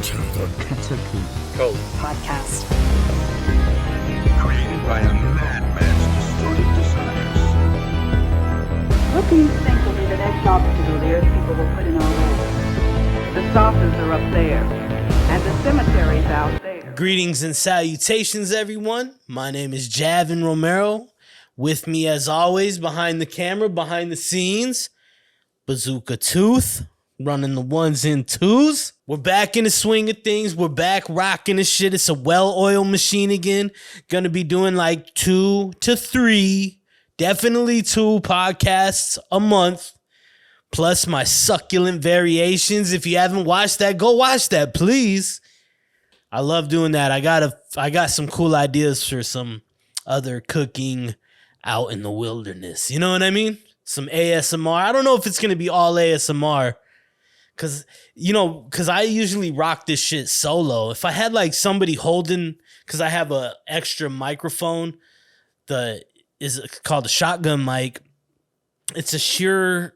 to the Catacomb podcast. created by a madman's distorted desires. What do you think will be the next obstacle the Earth people will put in our way? The saucers are up there, and the cemetery's out there. Greetings and salutations, everyone. My name is Javin Romero. With me, as always, behind the camera, behind the scenes, Bazooka Tooth, running the ones and twos. We're back in the swing of things. We're back rocking the shit. It's a well-oiled machine again. Gonna be doing like 2 to 3, definitely 2 podcasts a month, plus my succulent variations. If you haven't watched that, go watch that, please. I love doing that. I got some cool ideas for some other cooking out in the wilderness. You know what I mean? Some ASMR. I don't know if it's going to be all ASMR because I usually rock this shit solo. If I had like somebody holding, because I have a extra microphone that is called a shotgun mic. It's a Shure,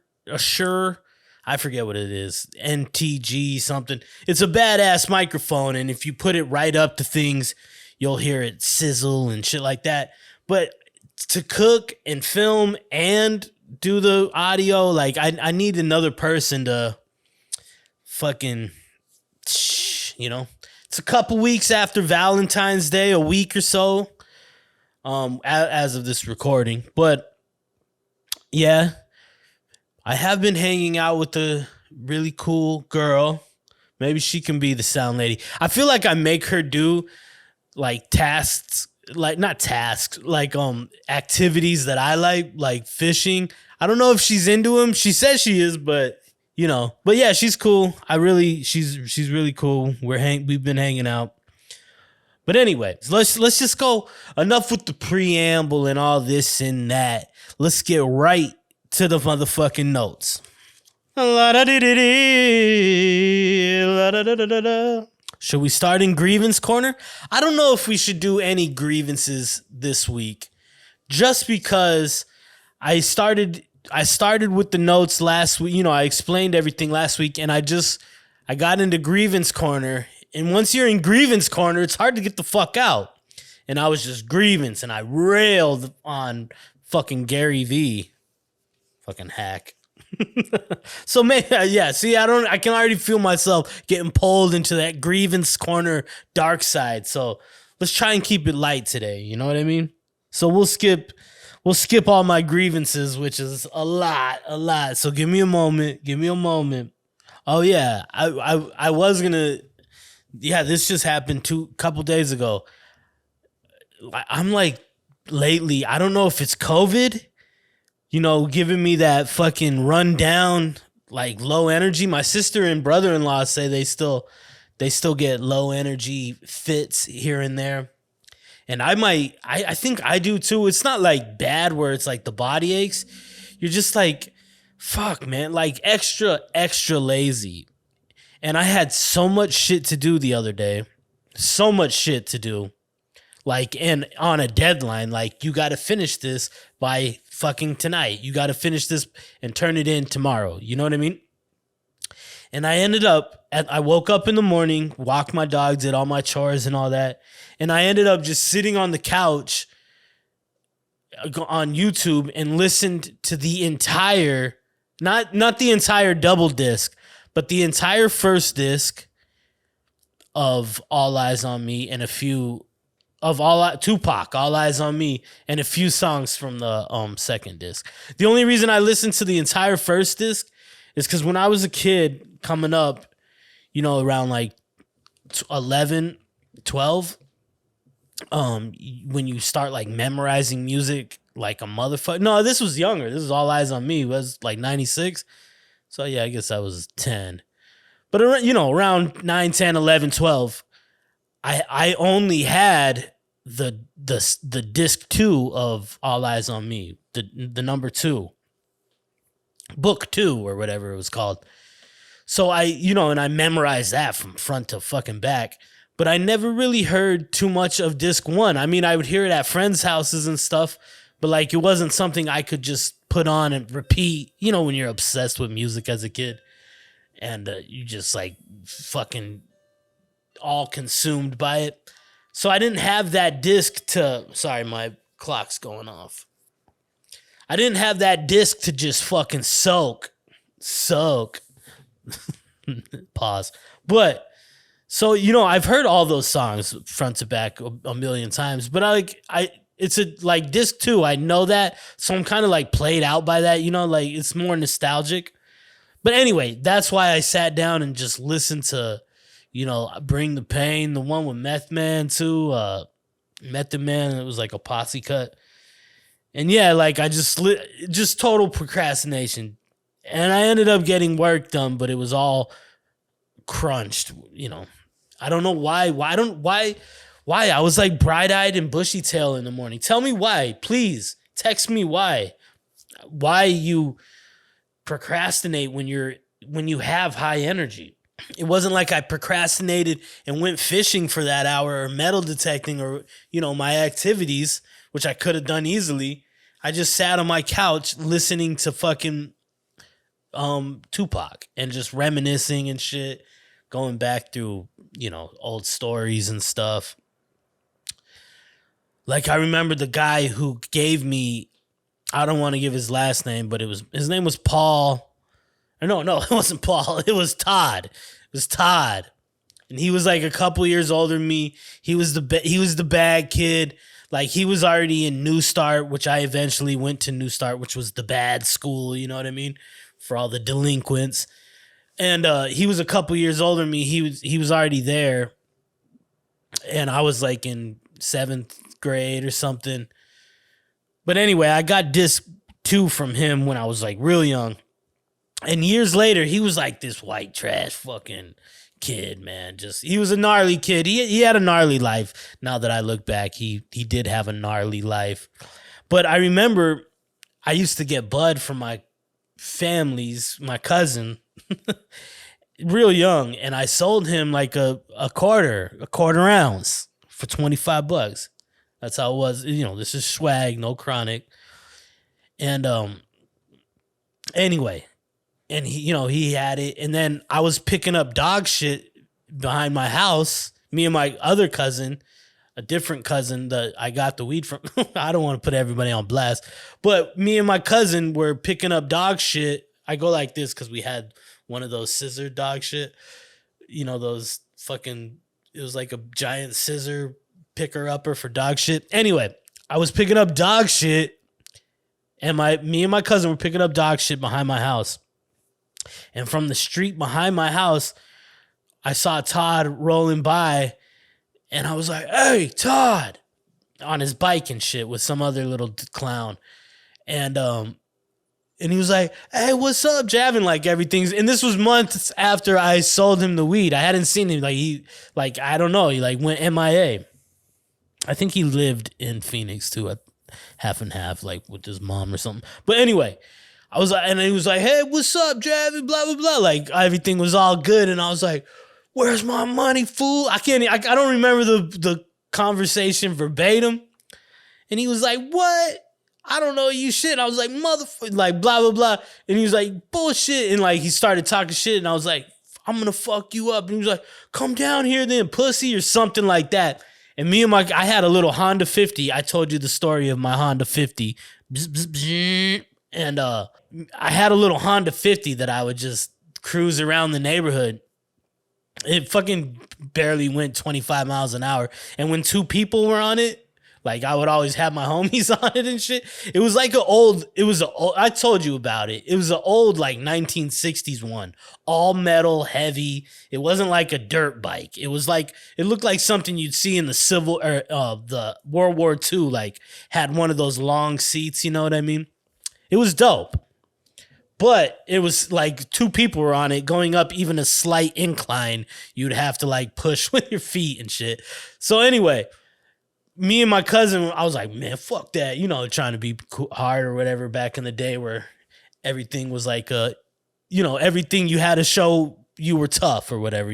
I forget what it is, NTG something. It's a badass microphone, and if you put it right up to things, you'll hear it sizzle and shit like that. But to cook and film and do the audio, like I need another person to fucking, it's a couple weeks after Valentine's Day, a week or so, as of this recording. But yeah, I have been hanging out with a really cool girl. Maybe she can be the sound lady. I feel like I make her do like tasks, like not tasks, like activities that I like fishing. I don't know if she's into them. She says she is, but yeah, she's cool. She's really cool. We've been hanging out. But anyway, let's just go. Enough with the preamble and all this and that. Let's get right to the motherfucking notes. Should we start in grievance corner? I don't know if we should do any grievances this week, just because I started with the notes last week. I explained everything last week, and I got into grievance corner. And once you're in grievance corner, it's hard to get the fuck out. And I was just grievance, and I railed on fucking Gary V. Fucking hack. So maybe, yeah, see, I can already feel myself getting pulled into that grievance corner dark side. So let's try and keep it light today. You know what I mean? So we'll skip all my grievances, which is a lot. So give me a moment. Oh yeah, I was gonna, yeah, this just happened couple days ago. I'm like, lately, I don't know if it's COVID, giving me that fucking rundown, like low energy. My sister and brother-in-law say they still get low energy fits here and there. And I think I do too. It's not like bad where it's like the body aches. You're just like, fuck, man, like extra lazy. And I had so much shit to do the other day. So much shit to do. Like, and on a deadline, like, you got to finish this by fucking tonight. You got to finish this and turn it in tomorrow. You know what I mean? And I woke up in the morning, walked my dog, did all my chores and all that. And I ended up just sitting on the couch on YouTube and listened to the entire, not the entire double disc, but the entire first disc of All Eyes on Me and a few of Tupac, All Eyes on Me, and a few songs from the second disc. The only reason I listened to the entire first disc is because when I was a kid coming up, around like 11, 12, when you start like memorizing music like a motherfucker. No, this was younger. This is All Eyes on Me. It was like 96. So yeah, I guess I was 10. But around 9, 10, 11, 12, I only had the disc 2 of All Eyes on Me, the number 2, book 2 or whatever it was called. So and I memorized that from front to fucking back. But I never really heard too much of disc 1. I mean, I would hear it at friends' houses and stuff, but like it wasn't something I could just put on and repeat. When you're obsessed with music as a kid, and you just like fucking all consumed by it. So I didn't have that disc to, sorry, my clock's going off. I didn't have that disc to just fucking soak. Pause. But so, I've heard all those songs front to back a million times, but it's a like disc 2. I know that. So I'm kind of like played out by that, like it's more nostalgic. But anyway, that's why I sat down and just listened to, Bring the Pain, the one with Meth Man too, Method Man. It was like a posse cut. And yeah, like I just total procrastination. And I ended up getting work done, but it was all crunched, I don't know why. Why I was like bright-eyed and bushy-tailed in the morning. Tell me why, please. Text me why. Why you procrastinate when you have high energy. It wasn't like I procrastinated and went fishing for that hour or metal detecting or, my activities, which I could have done easily. I just sat on my couch listening to fucking Tupac and just reminiscing and shit, going back through, old stories and stuff. Like I remember the guy who gave me, I don't want to give his last name, but his name was Paul. No, it wasn't Paul. It was Todd. It was Todd. And he was like a couple years older than me. He was the bad kid. Like he was already in New Start, which I eventually went to New Start, which was the bad school, you know what I mean? For all the delinquents. And he was a couple years older than me. He was already there. And I was like in 7th grade or something. But anyway, I got disc 2 from him when I was like real young. And years later, he was like this white trash fucking kid, man. He was a gnarly kid. He had a gnarly life. Now that I look back, he did have a gnarly life. But I remember I used to get bud from my cousin, real young, and I sold him like a quarter ounce for $25. That's how it was. This is swag, no chronic. And anyway, and he had it, and then I was picking up dog shit behind my house. Me and my other cousin, a different cousin that I got the weed from. I don't want to put everybody on blast, but me and my cousin were picking up dog shit. I go like this because we had one of those scissor dog shit. Those fucking, it was like a giant scissor picker upper for dog shit. Anyway, I was picking up dog shit, and me and my cousin were picking up dog shit behind my house. And from the street behind my house, I saw Todd rolling by, and I was like, "Hey, Todd," on his bike and shit with some other little clown. And he was like, "Hey, what's up, Javin?" Like everything's, and this was months after I sold him the weed. I hadn't seen him. I don't know. He like went MIA. I think he lived in Phoenix too, at half and half, like with his mom or something. But anyway, I was like, and he was like, "Hey, what's up, Javin?" Blah blah blah. Like everything was all good, and I was like, "Where's my money, fool?" I don't remember the conversation verbatim. And he was like, "What? I don't know you shit." And I was like, "Motherfucker," like blah blah blah. And he was like, "Bullshit." And like he started talking shit, and I was like, "I'm gonna fuck you up." And he was like, "Come down here then, pussy," or something like that. And I had a little Honda 50. I told you the story of my Honda 50. And I had a little Honda 50 that I would just cruise around the neighborhood. It fucking barely went 25 miles an hour. And when 2 people were on it, like I would always have my homies on it and shit. It was like I told you about it. It was an old like 1960s one, all metal, heavy. It wasn't like a dirt bike. It was like, it looked like something you'd see in the World War II, like had one of those long seats, you know what I mean? It was dope. But it was like 2 people were on it, going up even a slight incline. You'd have to like push with your feet and shit. So anyway, me and my cousin, I was like, "Man, fuck that." Trying to be hard or whatever back in the day where everything was like, everything you had to show you were tough or whatever,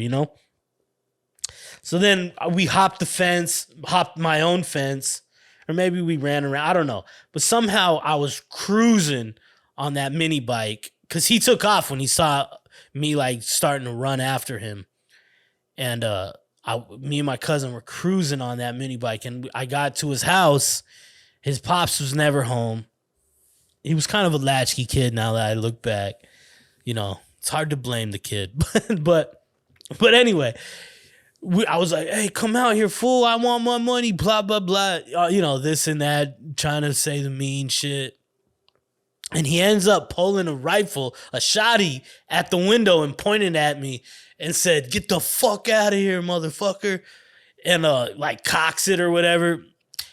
So then we hopped my own fence, or maybe we ran around. I don't know. But somehow I was cruising on that mini bike because he took off when he saw me like starting to run after him. And Me and my cousin were cruising on that mini bike, and I got to his house. His pops was never home. He was kind of a latchkey kid. Now that I look back, it's hard to blame the kid, but anyway, I was like, "Hey, come out here, fool! I want my money." Blah blah blah. This and that, trying to say the mean shit. And he ends up pulling a rifle, a shotty, at the window and pointing at me and said, "Get the fuck out of here, motherfucker!" And like cocks it or whatever.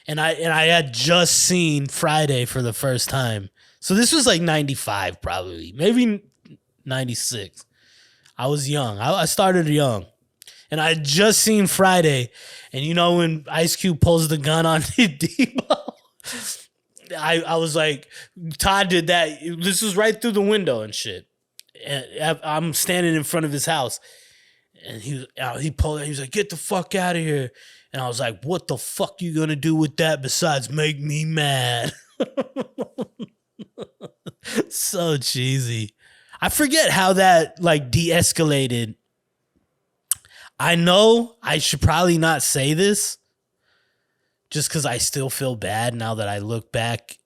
And I had just seen Friday for the first time, so this was like 95, probably maybe 96. I was young. I started young, and I had just seen Friday. And when Ice Cube pulls the gun on Debo. I was like, Todd did that. This was right through the window and shit. And I'm standing in front of his house, and he pulled it. He was like, "Get the fuck out of here!" And I was like, "What the fuck you gonna do with that besides make me mad?" So cheesy. I forget how that like de-escalated. I know I should probably not say this, just because I still feel bad now that I look back.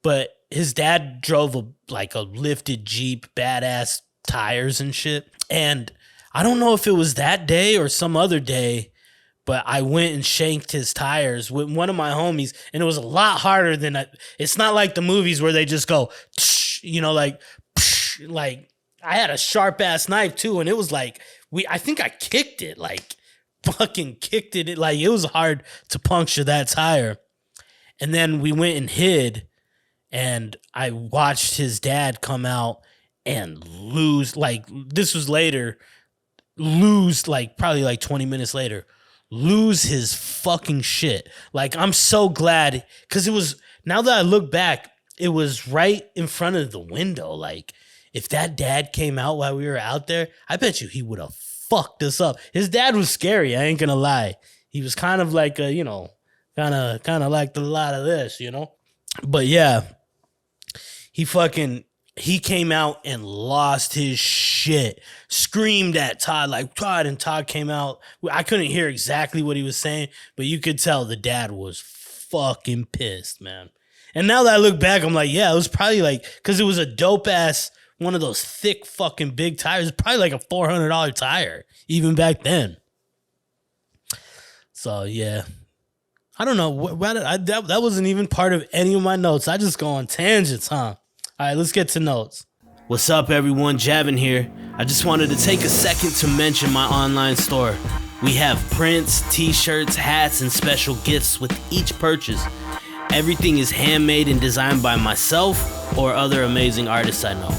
But his dad drove a lifted Jeep, badass tires and shit. And I don't know if it was that day or some other day, but I went and shanked his tires with one of my homies, and it was a lot harder than it's not like the movies where they just go, like I had a sharp ass knife too, and it was like I think I kicked it, like fucking kicked it. Like it was hard to puncture that tire. And then we went and hid, and I watched his dad come out and lose, like this was later, lose like probably like 20 minutes later, lose his fucking shit. Like I'm so glad, because it was, now that I look back, it was right in front of the window. Like if that dad came out while we were out there, I bet you he would have fucked us up. His dad was scary, I ain't gonna lie. He was kind of like a, kind of like a lot of this, But yeah, he came out and lost his shit, screamed at Todd like Todd, and Todd came out. I couldn't hear exactly what he was saying, but you could tell the dad was fucking pissed, man. And now that I look back, I'm like, yeah, it was probably like, because it was a dope ass, one of those thick fucking big tires, probably like a $400 tire, even back then. So yeah, I don't know. That wasn't even part of any of my notes. I just go on tangents, huh? All right, let's get to notes. What's up, everyone? Javin here. I just wanted to take a second to mention my online store. We have prints, t-shirts, hats, and special gifts with each purchase. Everything is handmade and designed by myself or other amazing artists I know.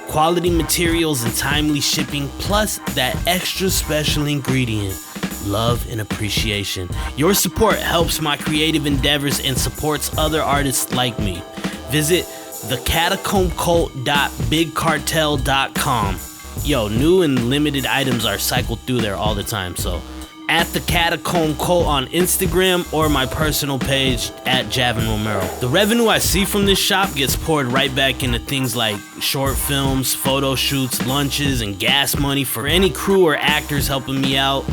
Quality materials and timely shipping, plus that extra special ingredient, love and appreciation. Your support helps my creative endeavors and supports other artists like me. Visit thecatacombcult.bigcartel.com. Yo, new and limited items are cycled through there all the time, so at the Catacomb Cult on Instagram or my personal page at Javin Romero. The revenue I see from this shop gets poured right back into things like short films, photo shoots, lunches, and gas money for any crew or actors helping me out,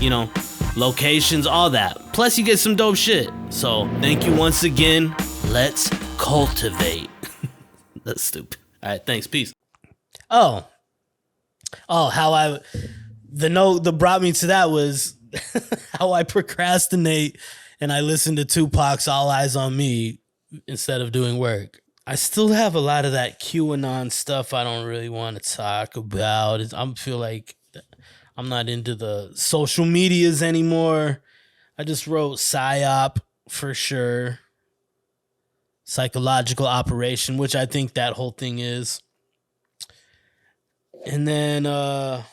locations, all that. Plus you get some dope shit. So thank you once again. Let's cultivate. That's stupid. All right, thanks. Peace. Oh, the note that brought me to that was how I procrastinate and I listen to Tupac's All Eyes on Me instead of doing work. I still have a lot of that QAnon stuff I don't really want to talk about. I feel like I'm not into the social medias anymore. I just wrote PSYOP for sure. Psychological operation, which I think that whole thing is. And then, I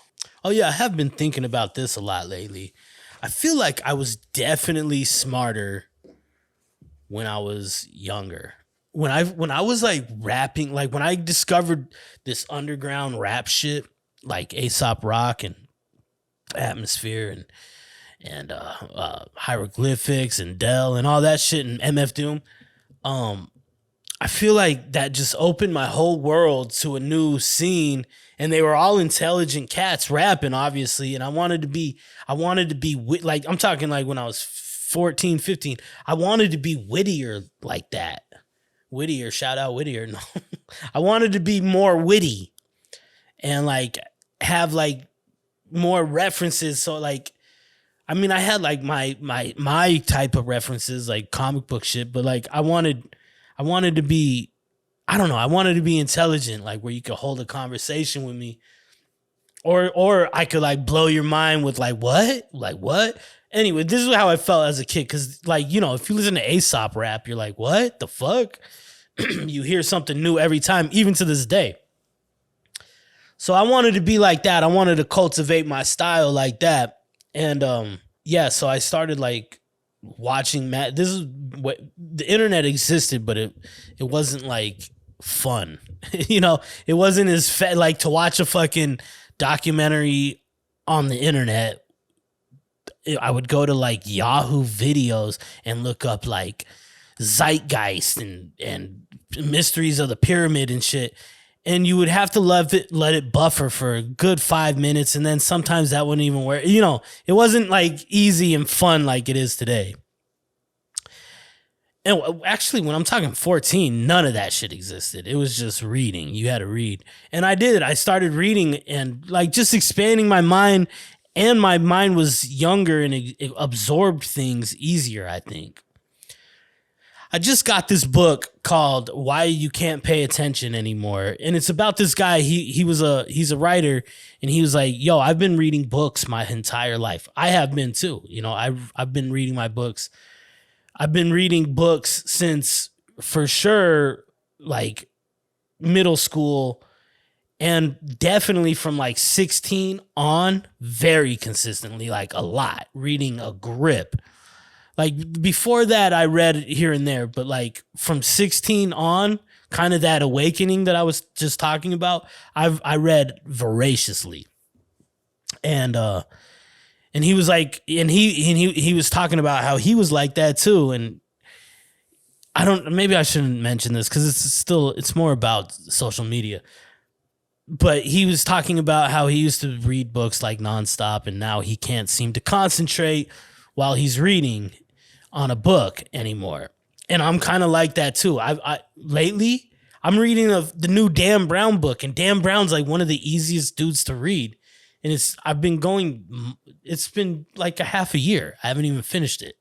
have been thinking about this a lot lately. I feel like I was definitely smarter when I was younger. When I was like rapping, like when I discovered this underground rap shit, like Aesop Rock and Atmosphere and Hieroglyphics and Dell and all that shit and MF Doom. I feel like that just opened my whole world to a new scene, and they were all intelligent cats rapping, obviously. And I wanted to be like, I'm talking like when I was 14, 15, I wanted to be wittier like that. Whittier, shout out Whittier. No, I wanted to be more witty and like have like more references. So like, I mean, I had like my type of references, like comic book shit, but like I wanted to be, I don't know, I wanted to be intelligent, like where you could hold a conversation with me, or I could like blow your mind with like what. Anyway, this is how I felt as a kid, because like, you know, if you listen to Aesop rap, you're like, what the fuck? You hear something new every time, even to this day. So I wanted to be like that. I wanted to cultivate my style like that. And yeah, so I started like watching this is what the internet existed, but it wasn't like fun. You know, it wasn't as like to watch a fucking documentary on the internet. I would go to like Yahoo videos and look up like Zeitgeist and Mysteries of the Pyramid and shit. And you would have to let it buffer for a good 5 minutes. And then sometimes that wouldn't even work. You know, it wasn't like easy and fun like it is today. And actually, when I'm talking 14, none of that shit existed. It was just reading. You had to read. And I did. I started reading and like just expanding my mind. And my mind was younger and it absorbed things easier, I think. I just got this book called Why You Can't Pay Attention Anymore. And it's about this guy. He's a writer, and he was like, yo, I've been reading books my entire life. I have been too. You know, I've been reading my books. I've been reading books since, for sure, like middle school, and definitely from like 16 on, very consistently, like a lot, reading a grip. Like before that, I read here and there, but like from 16 on, kind of that awakening that I was just talking about, I read voraciously. And he was like, and he was talking about how he was like that too. And maybe I shouldn't mention this because it's more about social media. But he was talking about how he used to read books like nonstop, and now he can't seem to concentrate while he's reading on a book anymore. And I'm kind of like that too. Lately I'm reading the new Dan Brown book, and Dan Brown's like one of the easiest dudes to read. And it's been like a half a year. I haven't even finished it.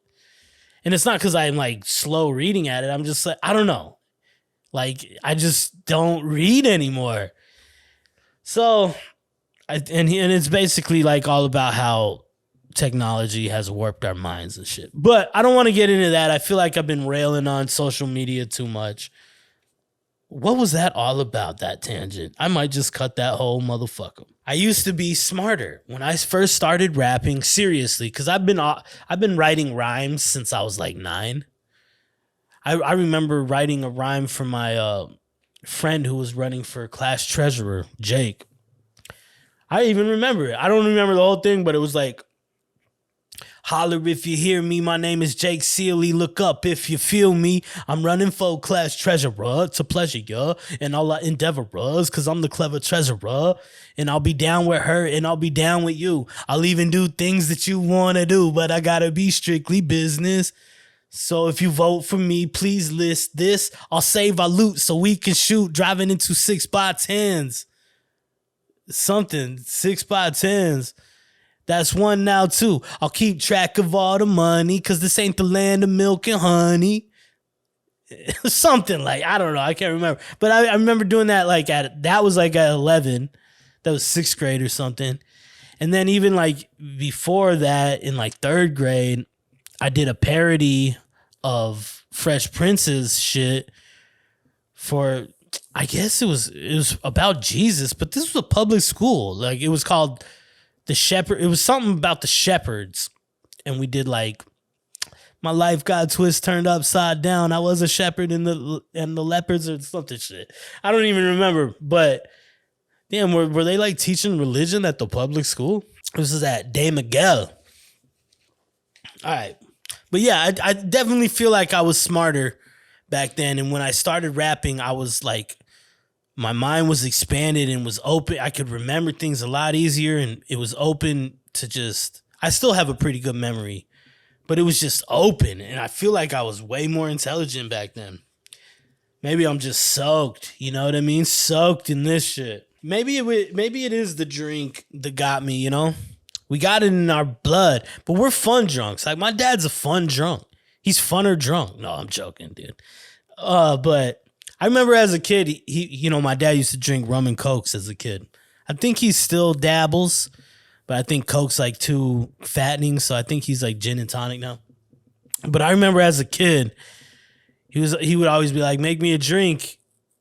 And it's not because I'm like slow reading at it. I'm just like, I don't know. Like I just don't read anymore. So, and it's basically like all about how technology has warped our minds and shit. But I don't want to get into that. I feel like I've been railing on social media too much. What was that all about, that tangent? I might just cut that whole motherfucker. I used to be smarter when I first started rapping seriously, because I've been writing rhymes since I was like 9. I remember writing a rhyme for my friend who was running for class treasurer, Jake. I even remember it. I don't remember the whole thing, but it was like, holler if you hear me, my name is Jake Sealy, look up if you feel me, I'm running for class treasurer, it's a pleasure, yeah, and all our endeavors, cause I'm the clever treasurer, and I'll be down with her, and I'll be down with you, I'll even do things that you wanna do, but I gotta be strictly business. So if you vote for me, please list this, I'll save our loot so we can shoot, driving into 6x10s, something, 6x10s. That's one now, too. I'll keep track of all the money, because this ain't the land of milk and honey. Something like, I don't know. I can't remember. But I remember doing that that was like at 11. That was 6th grade or something. And then even like before that, in like 3rd grade, I did a parody of Fresh Prince's shit for, I guess it was about Jesus, but this was a public school. Like it was called The Shepherd. It was something about the shepherds. And we did like, my life got turned upside down. I was a shepherd and the leopards or something shit. I don't even remember. But damn, were they like teaching religion at the public school? This is at De Miguel. All right. But yeah, I definitely feel like I was smarter back then. And when I started rapping, I was like, my mind was expanded and was open. I could remember things a lot easier, and it was open to just, I still have a pretty good memory, but it was just open. And I feel like I was way more intelligent back then. Maybe I'm just soaked, you know what I mean? Soaked in this shit. Maybe it is the drink that got me, you know? We got it in our blood, but we're fun drunks. Like, my dad's a fun drunk. He's funner drunk. No, I'm joking, dude. But I remember as a kid, he you know, my dad used to drink rum and cokes as a kid. I think he still dabbles, but I think coke's like too fattening, so I think he's like gin and tonic now. But I remember as a kid, he would always be like, make me a drink.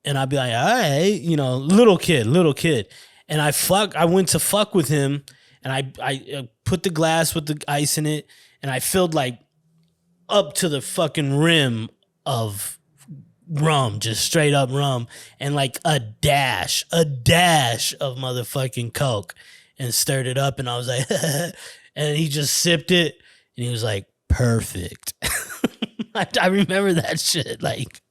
And I'd be like, all right, you know, little kid. And I went to fuck with him, and I put the glass with the ice in it, and I filled like up to the fucking rim of rum, just straight up rum, and like a dash of motherfucking coke, and stirred it up, and I was like, and he just sipped it, and he was like, perfect. I remember that shit. Like,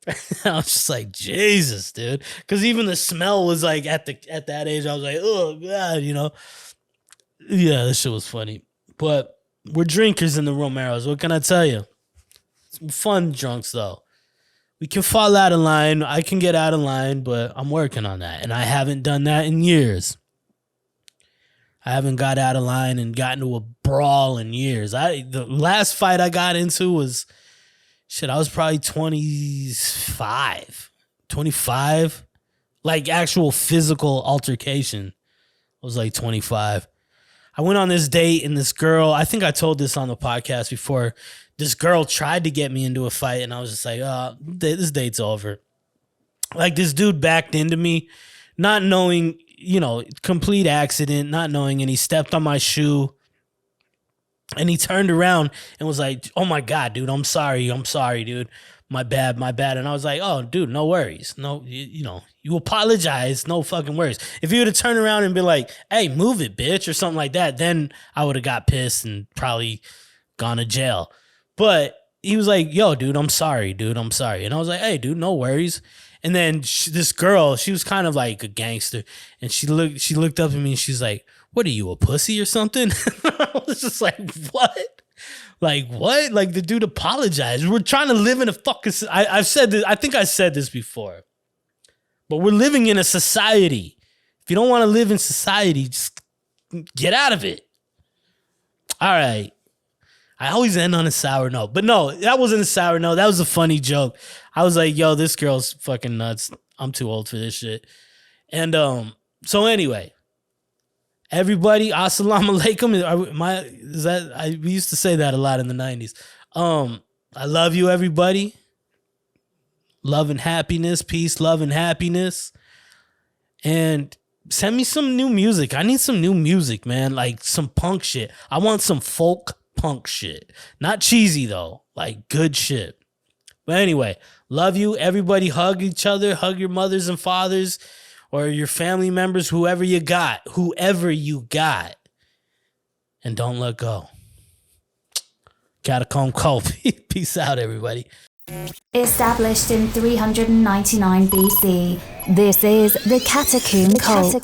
I was just like, Jesus, dude. Because even the smell was like, at that age, I was like, oh, God, you know. Yeah, this shit was funny. But we're drinkers in the Romeros. What can I tell you? Some fun drunks, though. We can fall out of line. I can get out of line, but I'm working on that. And I haven't done that in years. I haven't got out of line and got into a brawl in years. The last fight I got into was, I was probably 25. Like, actual physical altercation. I was like 25. I went on this date, and this girl, I think I told this on the podcast before, this girl tried to get me into a fight, and I was just like, oh, this date's over. Like, this dude backed into me, not knowing, you know, complete accident, not knowing, and he stepped on my shoe, and he turned around and was like, oh my God, dude, I'm sorry, dude. My bad. And I was like, oh, dude, no worries. No, you know, you apologize, no fucking worries. If you would have turned around and been like, hey, move it, bitch, or something like that, then I would have got pissed and probably gone to jail. But he was like, yo, dude, I'm sorry. And I was like, hey, dude, no worries. And then this girl, she was kind of like a gangster, and she looked up at me, and she's like, what are you, a pussy or something? I was just like, what? Like, what? Like, the dude apologized. We're trying to live in a fucking... I've said this. I think I said this before. But we're living in a society. If you don't want to live in society, just get out of it. All right. I always end on a sour note. But no, that wasn't a sour note. That was a funny joke. I was like, yo, this girl's fucking nuts. I'm too old for this shit. And so anyway... Everybody, assalamu alaikum. We used to say that a lot in the 90s. I love you, everybody. Love and happiness, peace, love and happiness. And send me some new music. I need some new music, man. Like some punk shit. I want some folk punk shit. Not cheesy though. Like good shit. But anyway, love you. Everybody hug each other. Hug your mothers and fathers. Or your family members, whoever you got. And don't let go. Catacomb Cult. Peace out, everybody. Established in 399 BC, this is the Catacomb Cult.